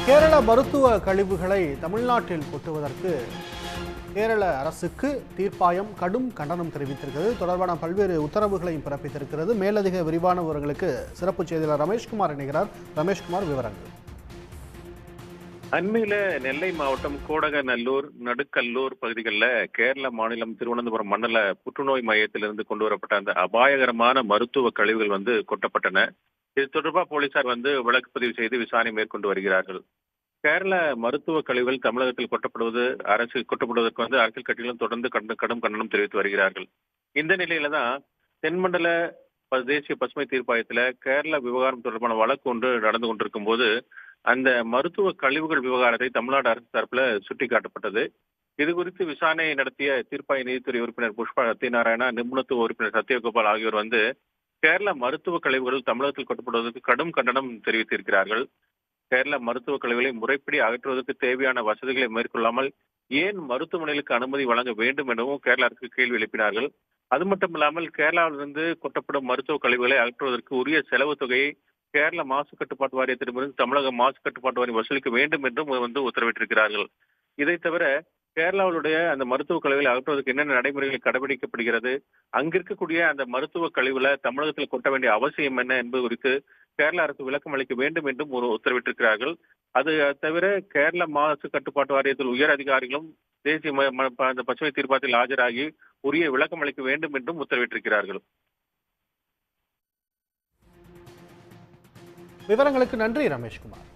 கேரள மருத்துவ கழிவுகளை தமிழ்நாட்டில் கொட்டுவதற்கு கேரள அரசுக்கு தீர்ப்பாயம் கடும் கண்டனம் தெரிவித்திருக்கிறது. தொடர்பான பல்வேறு உத்தரவுகளையும் பிறப்பித்திருக்கிறது. மேலதிக விரிவான விவரங்களுக்கு சிறப்பு செய்தியாளர் ரமேஷ்குமார் இணைகிறார். ரமேஷ்குமார், விவரங்கள். அண்மையில நெல்லை மாவட்டம் கோடகநல்லூர், நடுக்கல்லூர் பகுதிகளில் கேரள மாநிலம் திருவனந்தபுரம் மண்டல புற்றுநோய் மையத்திலிருந்து கொண்டு வரப்பட்ட அந்த அபாயகரமான மருத்துவ கழிவுகள் கொட்டப்பட்டன. இது தொடர்பாக போலீசார் வழக்கு பதிவு செய்து விசாரணை மேற்கொண்டு வருகிறார்கள். கேரள மருத்துவ கழிவுகள் தமிழகத்தில் கொட்டப்படுவதற்கு அரசியல் கட்சிகளும் தொடர்ந்து கடும் கண்டனம் தெரிவித்து வருகிறார்கள். இந்த நிலையில தான் தென்மண்டல தேசிய பசுமை தீர்ப்பாயத்துல கேரள விவகாரம் தொடர்பான வழக்கு ஒன்று நடந்து கொண்டிருக்கும் போது அந்த மருத்துவ கழிவுகள் விவகாரத்தை தமிழ்நாடு அரசு தரப்புல சுட்டிக்காட்டப்பட்டது. இது குறித்து விசாரணை நடத்திய தீர்ப்பாய நீதித்துறை உறுப்பினர் புஷ்பா சத்யநாராயணா, நிபுணத்துவ உறுப்பினர் சத்யகோபால் ஆகியோர் கேரள மருத்துவ கழிவுகள் தமிழகத்தில் கொட்டப்படுவதற்கு கடும் கண்டனம் தெரிவித்திருக்கிறார்கள். கேரள மருத்துவ கழிவுகளை முறைப்படி அகற்றுவதற்கு தேவையான வசதிகளை மேற்கொள்ளாமல் ஏன் மருத்துவமனைகளுக்கு அனுமதி வழங்க வேண்டும் எனவும் கேரள அரசுக்கு கேள்வி எழுப்பினார்கள். அது மட்டும் இல்லாமல் கேரளாவிலிருந்து கொட்டப்படும் மருத்துவ கழிவுகளை அகற்றுவதற்கு உரிய செலவு தொகையை கேரள மாசு கட்டுப்பாட்டு வாரியத்திடமிருந்து தமிழக மாசு கட்டுப்பாட்டு வாரியம் வசூலிக்க வேண்டும் என்றும் உத்தரவிட்டிருக்கிறார்கள். இதை தவிர கேரளாவுடைய அந்த மருத்துவ கழிவுகளை அகற்றுவதற்கு என்னென்ன நடைமுறைகள் கடைபிடிக்கப்படுகிறது, அங்கிருக்கக்கூடிய அந்த மருத்துவ கழிவுல தமிழகத்தில் கொட்ட வேண்டிய அவசியம் என்ன என்பது குறித்து கேரள அரசு விளக்கம் அளிக்க வேண்டும் என்றும் உத்தரவிட்டிருக்கிறார்கள். அது தவிர கேரள மாசு கட்டுப்பாட்டு வாரியத்தில் உயர் அதிகாரிகளும் தேசிய அந்த பசுமை தீர்ப்பாயத்தில் ஆஜராகி உரிய விளக்கம் அளிக்க வேண்டும் என்றும் உத்தரவிட்டிருக்கிறார்கள். விவரங்களுக்கு நன்றி ரமேஷ்குமார்.